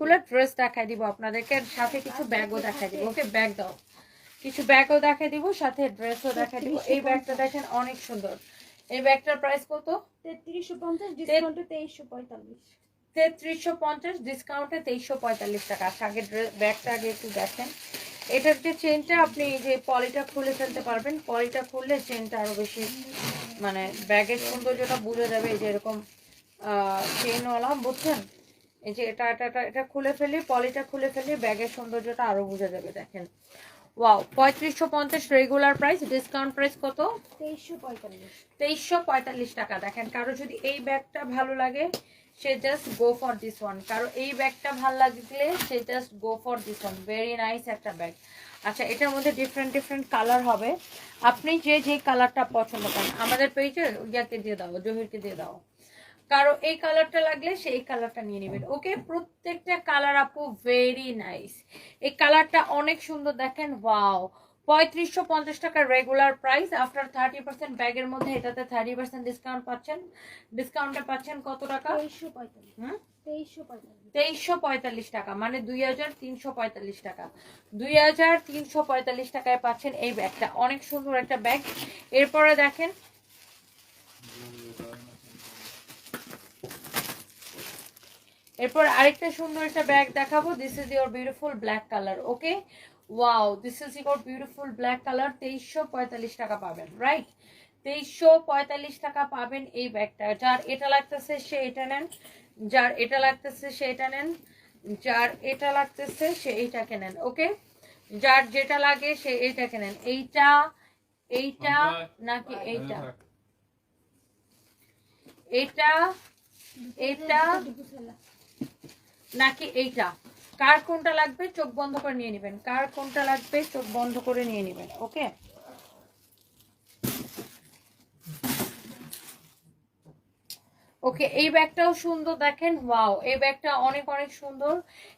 গুলো ড্রেস দেখাই দিব আপনাদেরকে, সাথে কিছু ব্যাগও দেখাই দিব। ওকে, ব্যাগ দাও, কিছু ব্যাগও দেখাই দিব, সাথে ড্রেসও দেখাই দিব। এই ব্যাগটা দেখেন অনেক সুন্দর। এই ব্যাগটার প্রাইস কত? 3350, ডিসকাউন্টে 2345। 3350, ডিসকাউন্টে 2345 টাকা। আচ্ছা, আগে ব্যাগটা আগে একটু দেখেন। এটার যে চেনটা, আপনি এই যে পলিটা খুলে ফেলতে পারবেন, পলিটা খুললে চেনটা আরো বেশি মানে ব্যাগের সৌন্দর্যটা বুঝে যাবে। এই যে এরকম চেনওয়ালা, বুঝছেন? এই যে এটা এটা এটা এটা খুলে ফেলি, পলিটা খুলে ফেলি, ব্যাগের সৌন্দর্যটা আরো বুঝে যাবে। দেখেন, wow, 3550 regular price, discount price কত? 2345। 2345 টাকা। দেখেন, কারো যদি এই ব্যাগটা ভালো লাগে সে just go for this one. কারো এই ব্যাগটা ভালো লাগলে সে just go for this one. Very nice একটা ব্যাগ। আচ্ছা, এটার মধ্যে ডিফারেন্ট ডিফারেন্ট কালার হবে, আপনি যে যে কালারটা পছন্দ করেন আমাদের পেজে ইয়াকে দিয়ে দাও, জহিরকে দিয়ে দাও। কারো এই কালারটা লাগলে সেই কালারটা নিয়ে নেবেন। ওকে, প্রত্যেকটা কালার আপু ভেরি নাইস। এই কালারটা অনেক সুন্দর, দেখেন, ওয়াও। 3550 টাকা রেগুলার প্রাইস, আফটার 30% ব্যাগের মধ্যে এটাতে 30% ডিসকাউন্ট পাচ্ছেন। ডিসকাউন্টে পাচ্ছেন কত টাকা? 2345 টাকা, মানে 2345 টাকা। 2345 টাকায় পাচ্ছেন এই ব্যাগটা। অনেক সুন্দর একটা ব্যাগ। এরপরে দেখেন, এরপর আরেকটা সুন্দর একটা ব্যাগ দেখাবো। This is your beautiful black colour. Okay, wow, this is your beautiful black colour. 2345 টাকা পাবেন, রাইট? 2345 টাকা পাবেন এই ব্যাগটা। যার এটা লাগতেছে সে এটা নেন, যার এটা লাগতেছে সে এটা নেন, যার এটা লাগতেছে সে এইটাকে নেন। ওকে, যার যেটা লাগে সে এইটাকে নেন। এইটা, এইটা নাকি এইটা, এটা, এটা নাকি এইটা, কার কোনটা লাগবে চোখ বন্ধ করে নিয়ে নেবেন। কার কোনটা লাগবে চোখ বন্ধ করে নিয়ে নেবেন। ওকে, ওকে, এই ব্যাগটাও সুন্দর, দেখেন, ওয়াও, এই ব্যাগটা অনেক অনেক সুন্দর।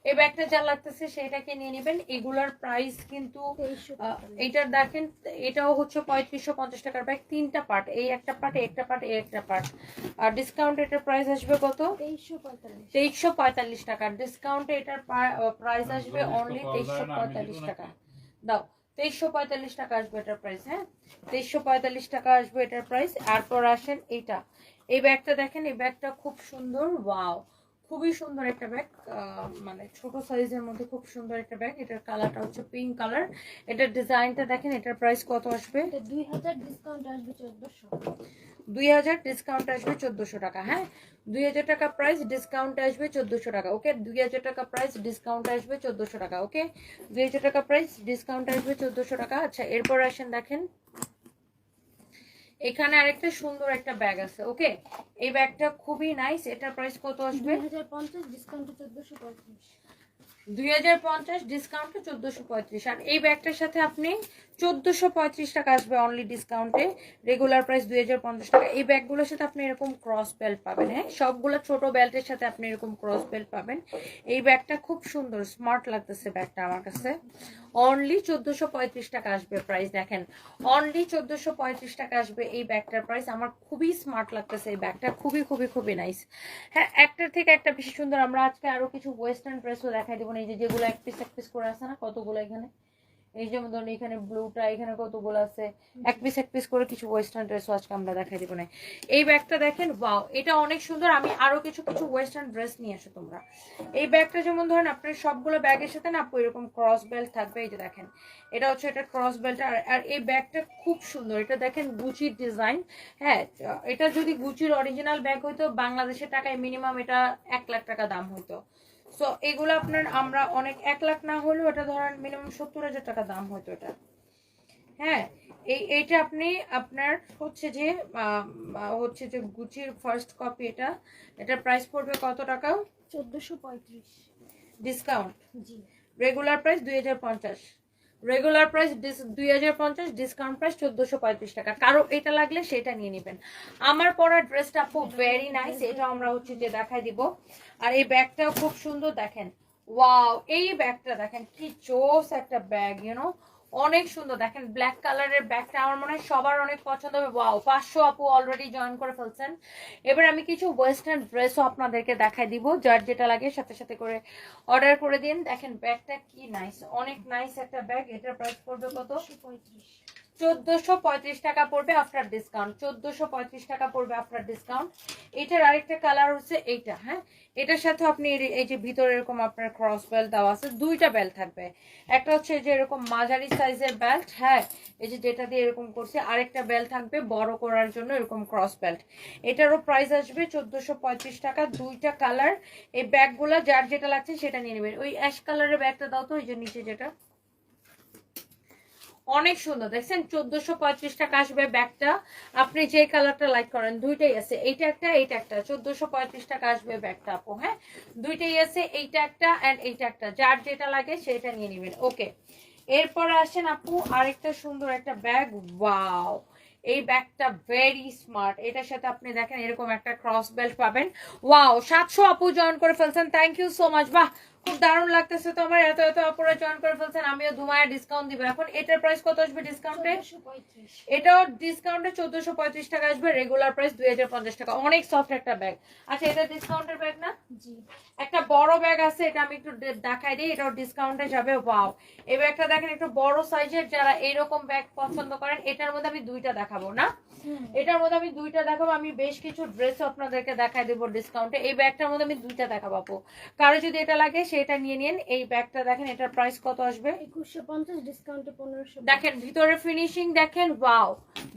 এই ব্যাগটা যা লাগতেছে সেটাকে নিয়ে নেবেন। এগুলার প্রাইস কিন্তু এইটার দেখেন, এটাও হচ্ছে 3550 টাকার ব্যাগ। তিনটা পার্ট, এই একটা পার্ট, একটা পার্ট, এই একটা পার্ট। আর ডিসকাউন্ট এটার প্রাইস আসবে কত? 2345 টাকা। ডিসকাউন্টে এটার প্রাইস আসবে অনলি 2345 টাকা। দাও, 2345 টাকা আসবে এটার প্রাইস। হ্যাঁ, 2345 টাকা আসবে এটার প্রাইস। এরপর আসেন এইটা, এই ব্যাগটা দেখেন, এই ব্যাগটা খুব সুন্দর, ওয়াও, খুবই সুন্দর একটা ব্যাগ। মানে ছোট সাইজের মধ্যে খুব সুন্দর একটা ব্যাগ। এটার কালারটা হচ্ছে পিঙ্ক কালার। এটার ডিজাইনটা দেখেন। এটার প্রাইস কত আসবে? 2000, ডিসকাউন্ট আসবে 1400। 2000, ডিসকাউন্ট আসবে 1400 টাকা। হ্যাঁ, 2000 টাকা প্রাইস, ডিসকাউন্ট আসবে 1400 টাকা। ওকে, 2000 টাকা প্রাইস, ডিসকাউন্ট আসবে 1400 টাকা। ওকে, 2000 টাকা প্রাইস, ডিসকাউন্ট আসবে 1400 টাকা। আচ্ছা, এরপর আসেন, দেখেন, এখানে আরেকটা সুন্দর একটা ব্যাগ আছে। ওকে, এই ব্যাগটা খুবই নাইস। এটার প্রাইস কত আসবে? 2050, ডিসকাউন্টে 1435। 2050, ডিসকাউন্টে 1435। আর এই ব্যাগটার সাথে আপনি 1435 টাকা আসবে অনলি ডিসকাউন্টে। রেগুলার প্রাইস 2050 টাকা। এই ব্যাগগুলোর সাথে আপনি এরকম ক্রস বেল্ট পাবেন। হ্যাঁ, সবগুলো ছোট বেল্টের সাথে আপনি এরকম ক্রস বেল্ট পাবেন। এই ব্যাগটা খুব সুন্দর, স্মার্ট লাগতেছে ব্যাগটা আমার কাছে। অনলি 1435 টাকা আসবে প্রাইস। দেখেন, অনলি 1435 টাকা আসবে এই ব্যাগটার প্রাইস। আমার খুবই স্মার্ট লাগতেছে এই ব্যাগটা, খুবই খুবই খুবই নাইস। হ্যাঁ, একটার থেকে একটা বেশি সুন্দর। আমরা আজকে আরো কিছু ওয়েস্টার্ন ড্রেসও দেখাই দেবো। এই যে যেগুলো এক পিস করে আছে না, কতগুলো এখানে, এই যেমন ধরুন এখানে ব্লুটা, এখানে কতগুলো আছে, এক পিস করে কিছু ওয়েস্টার্ন ড্রেসও আজকে আমরা দেখাই দেবো না। এই ব্যাগটা দেখেন, ওয়াও, এটা অনেক সুন্দর। আমি আরো কিছু কিছু ওয়েস্টার্ন ড্রেস নিয়ে আসো তোমরা। এই ব্যাগটা যেমন ধরেন আপনার সবগুলো ব্যাগের সাথে না এরকম ক্রস বেল্ট থাকবে। এই যে দেখেন, এটা হচ্ছে এটা ক্রস বেল্ট। আর এই ব্যাগটা খুব সুন্দর। এটা দেখেন গুচির ডিজাইন। হ্যাঁ, এটা যদি গুচির অরিজিনাল ব্যাগ হইতো বাংলাদেশের টাকায় মিনিমাম এটা 1 লাখ টাকা দাম হইতো। সো এগুলো আপনার আমরা অনেক, 1 লাখ না হলেও এটা ধরেন মিনিমাম 70,000 টাকা দাম হতো এটা। হ্যাঁ, এইটা আপনি আপনার হচ্ছে যে গুচির ফার্স্ট কপি। এটার প্রাইস পড়বে কত টাকা? 1435। ডিসকাউন্ট, জি, regular price 2050। Regular price 2050, discount price 1435 টাকা। কারো এটা লাগলে সেটা নিয়ে নেবেন। আমার পরা ড্রেসটা খুব ভেরি নাইস। এটা আমরা হচ্ছে যে দেখাই দিব। আর এই ব্যাগটাও খুব সুন্দর, দেখেন, ওয়াও, এই ব্যাগটা দেখেন কি জোস একটা ব্যাগ, অনেক সুন্দর দেখেন ব্ল্যাক কালারের ব্যাগটা আমার মনে হয় সবার অনেক পছন্দ হবে। ওয়াও 500 আপু অলরেডি জয়েন করে ফেলছেন। এবার আমি কিছু ওয়েস্টার্ন ড্রেসও আপনাদেরকে দেখাই দিব, যার যেটা লাগে সাথে সাথে করে অর্ডার করে দিন। দেখেন ব্যাগটা কি নাইস, অনেক নাইস একটা ব্যাগ। এটার প্রাইস পড়বে কত? 35। 1435 টাকা পড়বে আফটার ডিসকাউন্ট। 1435 টাকা পড়বে আফটার ডিসকাউন্ট। এটার আরেকটা কালার হচ্ছে এইটা। হ্যাঁ, এটার সাথে আপনি এই যে ভিতরে এরকম আপনার ক্রস বেল্ট দেওয়া আছে, দুইটা বেল্ট থাকবে। একটা হচ্ছে যে এরকম মাঝারি সাইজের বেল্ট, হ্যাঁ এই যে যেটা দিয়ে এরকম করছে, আরেকটা বেল্ট থাকবে বড় করার জন্য এরকম ক্রস বেল্ট। এটারও প্রাইস আসবে 1435 টাকা। দুইটা কালার। এই ব্যাগগুলা যার যেটা লাগছে সেটা নিয়ে নেবেন। ওই অ্যাশ কালারের ব্যাগটা দাও তো, ওই যে নিচে যেটা, অনেক সুন্দর দেখছেন। 1435 টাকা আসবে ব্যাগটা। আপনি যে কালারটা লাইক করেন, দুইটাই আছে, এইটা একটা এইটা একটা। 1435 টাকা আসবে ব্যাগটা আপু। হ্যাঁ, দুইটাই আছে, এইটা একটা এন্ড এইটা একটা, যার যেটা লাগে সেটা নিয়ে নেবেন। ওকে, এরপরে আসেন আপু আরেকটা সুন্দর একটা ব্যাগ। ওয়াও, এই ব্যাগটা ভেরি স্মার্ট। এটার সাথে আপনি দেখেন এরকম একটা ক্রস বেল্ট পাবেন। ওয়াও, 700 আপু জয়েন করে ফেলছেন, থ্যাংক ইউ সো মাচ। বাহ, খুব দারুণ লাগতেছে তো আমার, এত এত আপুরা জয়েন করে ফেলছেন। আমিও ধুমায়া ডিসকাউন্ট দিব। এখন এটার প্রাইস কত আসবে ডিসকাউন্টে? 1435। এটাও ডিসকাউন্টে 1435 টাকা আসবে, রেগুলার প্রাইস 2050 টাকা। অনেক সফট একটা ব্যাগ। আচ্ছা, এটা ডিসকাউন্টের ব্যাগ না? জি। একটা বড় ব্যাগ আছে, এটা আমি একটু দেখাই দিই, এটাও ডিসকাউন্টে যাবে। ওয়াও, এই ব্যাগটা দেখেন একটু বড় সাইজের, যারা এইরকম ব্যাগ পছন্দ করেন। এটার মধ্যে আমি দুইটা দেখাবো না, এটার মধ্যে আমি দুইটা দেখাবো। আমি বেশ কিছু ড্রেস আপনাদেরকে দেখাই দেবো ডিসকাউন্টে। এই ব্যাগটার মধ্যে আমি দুইটা দেখাবো আপু, কারো যদি এটা লাগে সেটা নিয়ে নিন। এই ব্যাগটা দেখেন, এটার প্রাইস কত আসবে? 2150, ডিসকাউন্টে 1500। দেখেন ভিতরে ফিনিশিং দেখেন, ওয়াও,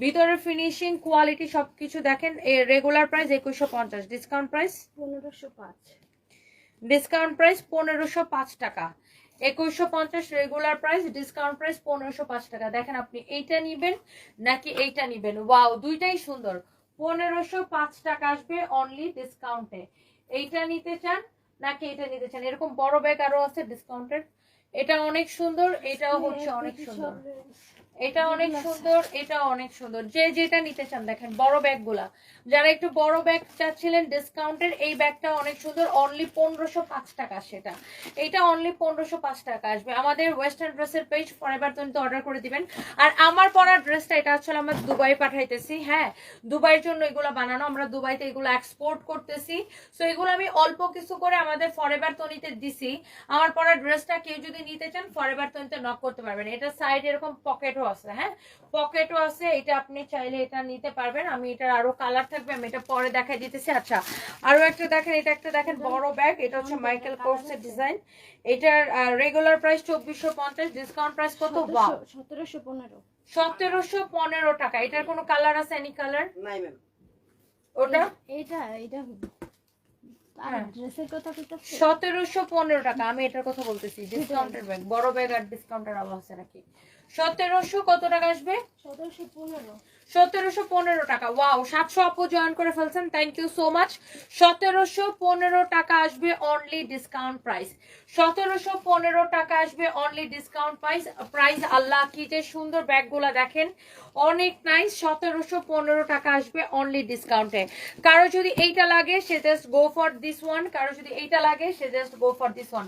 ভিতরে ফিনিশিং কোয়ালিটি সবকিছু দেখেন। Regular price 2150, discount price 1505। Discount price 1505 টাকা। 2150 রেগুলার প্রাইস, ডিসকাউন্ট প্রাইস 1505 টাকা। দেখেন আপনি এইটা নিবেন নাকি এইটা নিবেন। ওয়াও, দুইটাই সুন্দর। 1505 টাকা আসবে অনলি ডিসকাউন্টে। এইটা নিতে চান নাকি এটা নিতে চান? এরকম বড় ব্যাগ আরো আছে ডিসকাউন্টের। এটা অনেক সুন্দর, এটাও হচ্ছে অনেক সুন্দর, এটা অনেক সুন্দর, এটা অনেক সুন্দর। যে যেটা নিতে চান দেখেন বড় ব্যাগগুলা, যারা একটু বড় ব্যাগ চাচ্ছিলেন ডিসকাউন্টের, এই ব্যাগটা অনেক সুন্দর। অনলি 1505 টাকা সেটা। এটা অনলি 1505 টাকা আসবে। আমাদের ওয়েস্টার্ন ড্রেসের পেজ ফরএভার তো অর্ডার করে দিবেন। আর আমার পরা ড্রেসটা এটা আসলে আমরা দুবাই পাঠাইতেছি। হ্যাঁ, দুবাইয়ের জন্য এগুলো বানানো, আমরা দুবাইতে এগুলো এক্সপোর্ট করতেছি। সো এগুলো আমি অল্প কিছু করে আমাদের ফরএভার তনিতে দিছি। আমার পরা ড্রেসটা কেউ যদি নিতে চান ফরএভার তনিতে নক করতে পারবেন। এটা সাইড এরকম পকেটও আছে। হ্যাঁ, পকেটও আছে, এটা আপনি চাইলে এটা নিতে পারবেন। আমি এটার আরো কালার থাকবে, আমি এটা পরে দেখাই দিতেছি। আচ্ছা, আরো একটা দেখেন, এটা একটা দেখেন বড় ব্যাগ, এটা হচ্ছে মাইকেল কোর্সের ডিজাইন। এটার রেগুলার প্রাইস 2450, ডিসকাউন্ট প্রাইস কত? ওয়াও, 1715। 1715 টাকা। এটার কোনো কালার আছে? এনি কালার নাই ম্যাম। ওটা? এটা আর ড্রেসের কথা কইতাছে 1715 টাকা। আমি এটার কথা বলতেছি, ডিসকাউন্টের ব্যাগ। বড় ব্যাগ আর ডিসকাউন্টের আবার আছে নাকি? 1700 কত টাকা আসবে? 1715। 1715 টাকা। ওয়াও, 700 আপু জয়েন করে ফেলছেন, থ্যাংক ইউ সো মাচ। 1715 টাকা আসবে অনলি ডিসকাউন্ট প্রাইস। 1715 টাকা আসবে অনলি ডিসকাউন্ট প্রাইস। আল্লাহ, কি যে সুন্দর ব্যাগগুলা দেখেন, অনেক নাইস। 1715 টাকা আসবে অনলি ডিসকাউন্টে। কারো যদি এইটা লাগে সে just go for this one, কারো যদি এইটা লাগে সে just go for this one.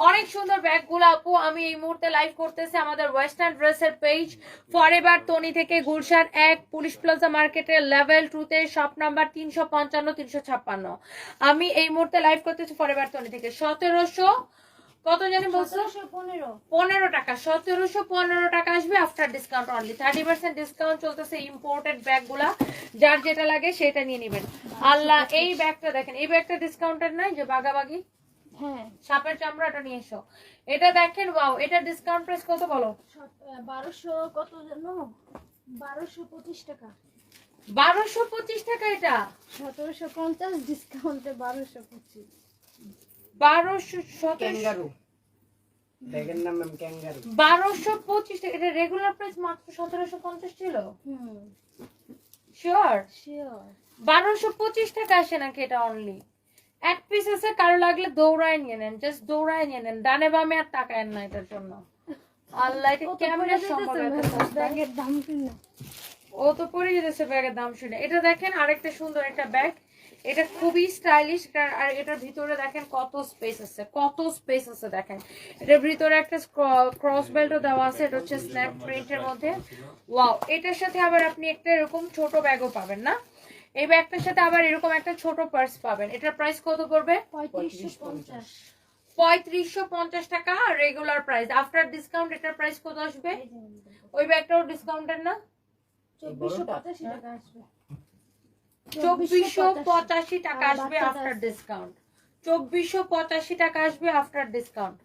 অনেক সুন্দর ব্যাগগুলো আপু। আমি এই মুহূর্তে লাইভ করতেছি আমাদের ওয়েস্টার্ন ড্রেসের পেজ ফরএভার তনি থেকে, গুলশান 1 পুলিশ প্লাজা মার্কেটের লেভেল 2 তে, শপ নাম্বার 355 356। আমি এই মুহূর্তে লাইভ করতেছি ফরএভার তনি থেকে। 1700 কত জানি বলছো? 15 টাকা। 1715 টাকা আসবে আফটার ডিসকাউন্ট অনলি। 30% ডিসকাউন্ট চলতেছে ইম্পোর্টেড ব্যাগগুলা, যার যেটা লাগে সেটা নিয়ে নেবেন। আল্লাহ, এই ব্যাগটা দেখেন, এই ব্যাগটা ডিসকাউন্টেড নাই যে বাগাবাগি, হ্যাঁ, সাপের চামড়াটা নিয়ে এসো। এটা দেখেন, ওয়াও, এটা ডিসকাউন্ট প্রাইস কত বলো? 1200 কত জানো? 1225 টাকা। 1225 টাকা। এটা 1750, ডিসকাউন্টে 1225। 1200 ক্যাঙ্গারু ব্যাগের নাম ম্যাম ক্যাঙ্গারু। 1225 টাকা। এটা রেগুলার প্রাইস মাত্র 1750 ছিল। শিওর শিওর 1225 টাকা আসে নাকি এটা? অনলি এক পিস আছে, কারো লাগলে দৌড়ায় নিয়ে নেন, জাস্ট দৌড়ায় নিয়ে নেন, ডানে বামে আর টাকায় না এটার জন্য। আল্লাহ, এটা কেমনে সম্ভব এত সস্তা? ব্যাগের দাম কিনা ও তো পড়ে যেতেছে ব্যাগের দাম শুনে। এটা দেখেন আরেকটা সুন্দর একটা ব্যাগ, এটা খুবই স্টাইলিশ। আর এটার ভিতরে দেখেন কত স্পেস আছে, কত স্পেস আছে দেখেন। এটার ভিতরে একটা ক্রস বেল্টও দেওয়া আছে, এটা হচ্ছে স্ন্যাপ প্রিন্টের মধ্যে। ওয়াও, এটার সাথে আবার আপনি একটা এরকম ছোট ব্যাগও পাবেন না, এই ব্যাগটার সাথে আবার এরকম একটা ছোট পার্স পাবেন। এটার প্রাইস কত পড়বে? 3550। 3550 টাকা রেগুলার প্রাইস। আফটার ডিসকাউন্ট এটার প্রাইস কত আসবে? ওই ব্যাগটাও ডিসকাউন্টের না? 2485 টাকা আসবে। 2485 টাকা আর আসবে বাচ্চাটা আফটার আছে। ডিসকাউন্ট। 2485 টাকা আসবে আফটার ডিসকাউন্ট।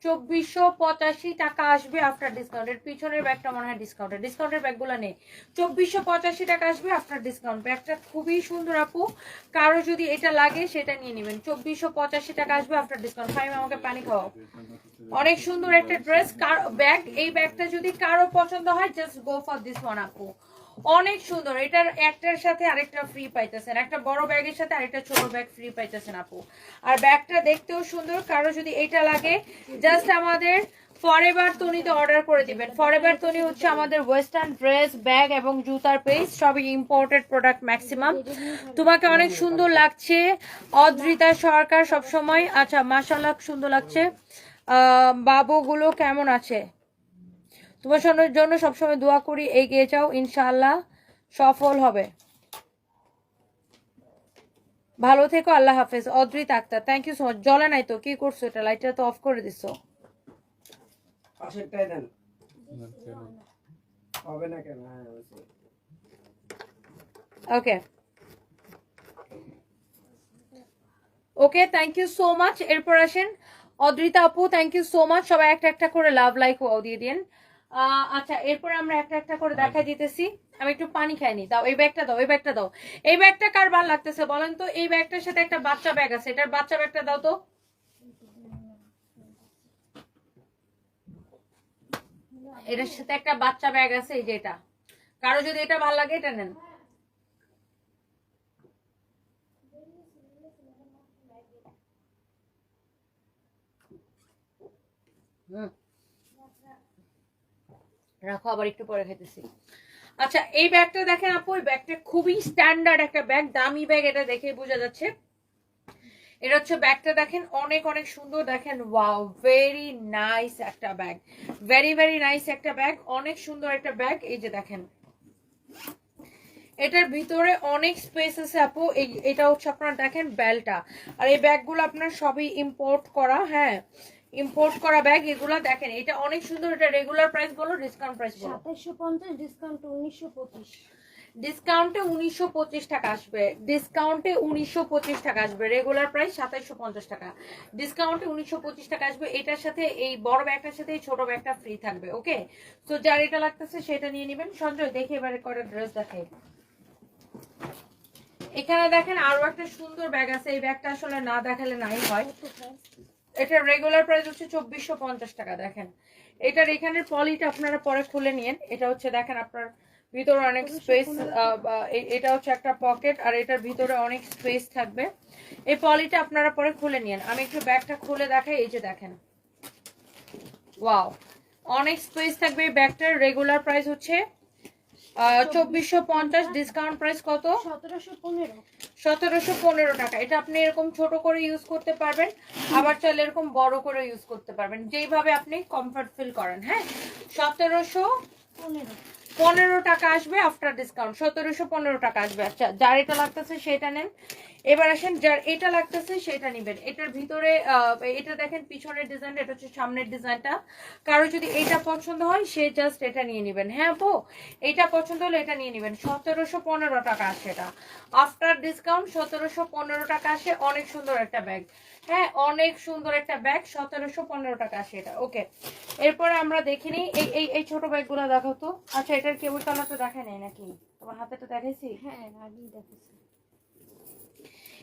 2485 টাকা আসবে আফটার ডিসকাউন্ট। এর পিছনের ব্যাগটা মনে হয় ডিসকাউন্টের, ডিসকাউন্টের ব্যাগগুলো নেই। 2485 টাকা আসবে আফটার ডিসকাউন্ট। ব্যাগটা খুবই সুন্দর আপু, কারো যদি এটা লাগে সেটা নিয়ে নেবেন। 2485 টাকা আসবে আফটার ডিসকাউন্ট। ফাইম আমাকে পানি খাওয়াও। অনেক সুন্দর একটা ড্রেস ব্যাগ। এই ব্যাগটা যদি কারো পছন্দ হয় just go for this one আপু, অনেক সুন্দর। এটার একটার সাথে আরেকটা ফ্রি পাইতেছেন, একটা বড় ব্যাগের সাথে আরেকটা ছোট ব্যাগ ফ্রি পাইতেছেন আপু। আর ব্যাগটা দেখতেও সুন্দর, কারো যদি এটা লাগে জাস্ট আমাদের ফরএভার তনিতে অর্ডার করে দিবেন। ফরএভার তনি হচ্ছে আমাদের ওয়েস্টার্ন ড্রেস, ব্যাগ এবং জুতার পেজ, সবই ইম্পোর্টেড প্রোডাক্ট ম্যাক্সিমাম। তোমাকে অনেক সুন্দর লাগছে অদ্রিতা সরকার সবসময়। আচ্ছা, মাশাআল্লাহ সুন্দর লাগছে। বাবুগুলো কেমন আছে? তোমার জন্য সবসময় দোয়া করি, এগিয়ে যাও, ইনশাআল্লাহ সফল হবে। ভালো থেকো, আল্লাহ হাফেজ। Adrit Akhtar, thank you so much. জ্বলে নাই তো? কি করছো এটা? লাইটটা তো অফ করে দিছো। পাশেরটাই দেন, হবে না কেন? হ্যাঁ অবশ্যই। ওকে ওকে, থ্যাংক ইউ সো মাচ। এরপর আসেন অদ্রিতা আপু, থ্যাংক ইউ সো মাচ। সবাই একটা একটা করে লাভ লাইক ওয়াও দিয়ে দিন। আচ্ছা, এরপর আমরা একটা একটা করে দেখা দিতেছি। আমি একটু পানি খাইনি, দাও এই ব্যাগটা, দাও এই ব্যাগটা, দাও এই ব্যাগটা। কার ভালো লাগতেছে বলেন তো? এই ব্যাগটার সাথে একটা বাচ্চা ব্যাগ আছে, এটার বাচ্চা ব্যাগটা দাও তো। এটার সাথে একটা বাচ্চা ব্যাগ আছে, এই যে এটা। কারো যদি এটা ভালো লাগে এটা নেন। রাখো, আবার একটু পরে খাইতেছি। আচ্ছা, এই ব্যাগটা দেখেন আপু, এই ব্যাগটা খুবই স্ট্যান্ডার্ড একটা ব্যাগ, দামি ব্যাগ, এটা দেখে বোঝা যাচ্ছে। এটা হচ্ছে ব্যাগটা দেখেন, অনেক অনেক সুন্দর দেখেন। ওয়াও, ভেরি নাইস একটা ব্যাগ, ভেরি ভেরি নাইস একটা ব্যাগ, অনেক সুন্দর একটা ব্যাগ। এই যে দেখেন, এটার ভিতরে অনেক স্পেস আছে আপু। এটা হচ্ছে আপনার দেখেন বেলটা। আর এই ব্যাগগুলো আপনার সবই ইম্পোর্ট করা, হ্যাঁ ইম্পোর্ট করা ব্যাগ এগুলো দেখেন। এটা অনেক সুন্দর। এটা রেগুলার প্রাইস বলো, ডিসকাউন্ট প্রাইস বলো। 2750, ডিসকাউন্ট 1925। ডিসকাউন্টে 1925 টাকা আসবে, ডিসকাউন্টে 1925 টাকা আসবে। রেগুলার প্রাইস 2750 টাকা, ডিসকাউন্টে 1925 টাকা আসবে। এটার সাথে এই বড় ব্যাগটার সাথে এই ছোট ব্যাগটা ফ্রি থাকবে। ওকে, তো যার এটা লাগতেছে সেটা নিয়ে নেবেন। সঞ্জয় দেখে এবারে কটা ড্রেস দেখে। এখানে দেখেন আরো একটা সুন্দর ব্যাগ আছে। এই ব্যাগটা আসলে না দেখালে নাই হয়। এটা রেগুলার প্রাইস হচ্ছে 2450 টাকা। দেখেন এটার এখানের পলিটা আপনারা পরে খুলে নিন। এটা হচ্ছে দেখেন আপনার ভিতরে অনেক স্পেস, এটা হচ্ছে একটা পকেট, আর এটার ভিতরে অনেক স্পেস থাকবে। এই পলিটা আপনারা পরে খুলে নিন। আমি একটু ব্যাগটা খুলে দেখাই। এই যে দেখেন, ওয়াও, অনেক স্পেস থাকবে এই ব্যাগটার। রেগুলার প্রাইস হচ্ছে 2450, ডিসকাউন্ট প্রাইস কত? 1715। 1715 টাকা। এটা আপনি এরকম ছোট করে ইউজ করতে পারবেন, আবার চাইলে এরকম বড় করে ইউজ করতে পারবেন, যেইভাবে আপনি কমফর্ট ফিল করেন। হ্যাঁ, 1715 টাকা আসবে আফটার ডিসকাউন্ট, 1715 টাকা আসবে। আচ্ছা, যার এটা লাগতেছে সেটা নেন। এবার আসেন যার এটা লাগতেছে সেটা নেবেন। এটার ভিতরে এটা দেখেন পিছনের ডিজাইনটা, এটা হচ্ছে সামনের ডিজাইনটা। কারো যদি এটা পছন্দ হয় সে জাস্ট এটা নিয়ে নেবেন। হ্যাঁ আপু, এটা পছন্দ হলে এটা নিয়ে নেবেন। 1715 টাকা আসে এটা আফটার ডিসকাউন্ট, 1715 টাকা আসে। অনেক সুন্দর একটা ব্যাগ, হ্যাঁ অনেক সুন্দর একটা ব্যাগ, 1715 টাকা আসে এটা। ওকে, এরপরে আমরা দেখিনি এই ছোট ব্যাগগুলো দেখো তো। আচ্ছা, এটার কেবল কালারটা দেখে নেই নাকি? তোমার হাতে তো দেখাইছি। হ্যাঁ, আগেই দেখেছি।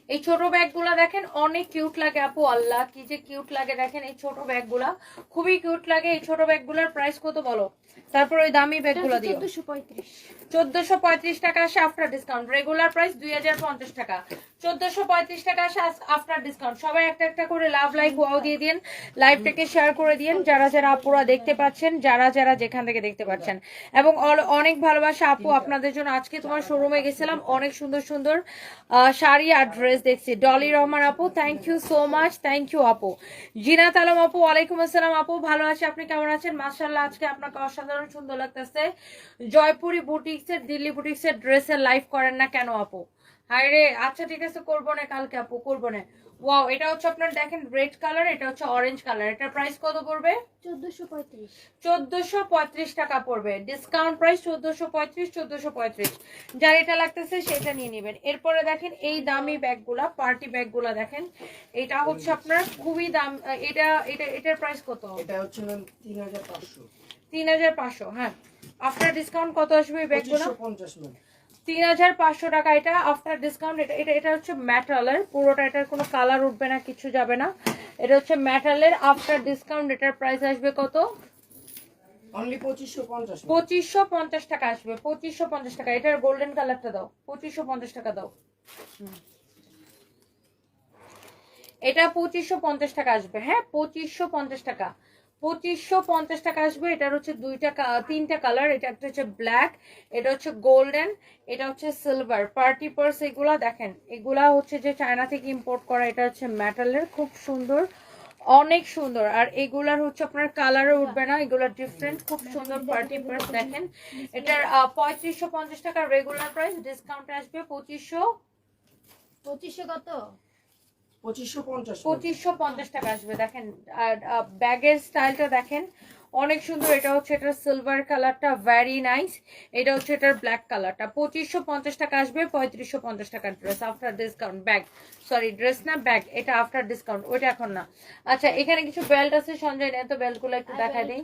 এই ছোট ব্যাগগুলা দেখেন অনেক কিউট লাগে আপু, আল্লাহ কি যে কিউট লাগে দেখেন, এই ছোট ব্যাগগুলা খুবই কিউট লাগে। এই ছোট ব্যাগগুলার প্রাইস কত বলো, তারপর ওই দামি ব্যাগগুলো দিও। 1435 1435 টাকা আসে আফটার ডিসকাউন্ট, রেগুলার প্রাইস 2050 টাকা, 1435 টাকা আসে আফটার ডিসকাউন্ট। সবাই একটা একটা করে লাভ লাইক ওয়াও দিয়ে দিন, লাইভটাকে শেয়ার করে দিন যারা যারা আপুরা দেখতে পাচ্ছেন, যারা যারা যেখান থেকে দেখতে পাচ্ছেন। এবং অনেক ভালোবাসা আপু আপনাদের জন্য। আজকে তোমার শোরুমে গেছিলাম, অনেক সুন্দর সুন্দর শাড়ি আর ড্রেস দেখছি। ডলি রহমান আপু, thank you so much, thank you আপু। জিনাত আলম আপু, ওয়ালাইকুম আসসালাম আপু, ভালো আছে, আপনি কেমন আছেন? মাশাআল্লাহ, আজকে আপনাকে অসাধারণ সুন্দর লাগতেছে। জয়পুরি বুটিক্সের, দিল্লি বুটিক্সের ড্রেসের লাইভ করেন না কেন আপু? হায় রে, আচ্ছা ঠিক আছে, করবো না কালকে আপু, করবো না। ওয়াও, এটা হচ্ছে আপনার দেখেন রেড কালার, এটা হচ্ছে অরেঞ্জ কালার। এটার প্রাইস কত পড়বে? 1435 1435 টাকা পড়বে, ডিসকাউন্ট প্রাইস 1435, 1435। যার এটা লাগতেছে সেটা নিয়ে নেবেন। এরপরে দেখেন এই দামি ব্যাগগুলা, পার্টি ব্যাগগুলা দেখেন, এটা হচ্ছে আপনার খুবই দাম। এটার প্রাইস কত? এটা হচ্ছে ম্যাম 3500। 3500, হ্যাঁ। আফটার ডিসকাউন্ট কত আসবে এই ব্যাগগুলো? 2550 ম্যাম। 3500 টাকা এটা আফটার ডিসকাউন্ট। এটা হচ্ছে ম্যাটালের, পুরোটা, এটার কোনো কালার উঠবে না, কিছু যাবে না। এটা হচ্ছে ম্যাটালের, আফটার ডিসকাউন্ট এটার প্রাইস আসবে কত? অনলি 2550। 2550 টাকা আসবে, 2550 টাকা। এটার গোল্ডেন কালারটা দাও, 2550 টাকা দাও। এটা 2550 টাকা আসবে, হ্যাঁ 2550 টাকা, 2550 টাকা আসবে। এটার হচ্ছে তিনটা কালার, এটা একটা হচ্ছে ব্ল্যাক, এটা হচ্ছে গোল্ডেন, এটা হচ্ছে সিলভার। পার্টি পার্স এগুলা দেখেন, এগুলা হচ্ছে যে চায়না থেকে ইম্পোর্ট করা। এটা হচ্ছে মেটালের, খুব সুন্দর, অনেক সুন্দর। আর এগুলার হচ্ছে আপনার কালারও উঠবে না, এগুলা ডিফারেন্ট, খুব সুন্দর পার্টি পার্স দেখেন। এটার 3550 টাকা রেগুলার প্রাইস, ডিসকাউন্টে আসবে 2500। 2500 কত? 2550। 2550 টাকা আসবে দেখেন। আর ব্যাগের স্টাইলটা দেখেন, অনেক সুন্দর। এটা হচ্ছে এটার সিলভার কালারটা ভেরি নাইস। এটা হচ্ছে এটার ব্ল্যাক কালারটা। 2550 টাকা আসবে, 3550 টাকার dress after discount. Bag, sorry dress না ব্যাগ, এটা আফটার ডিসকাউন্ট, ওইটা এখন না। আচ্ছা, এখানে কিছু বেল্ট আছে সঞ্জয়, নেই তো বেল্টগুলো একটু দেখাই দিই।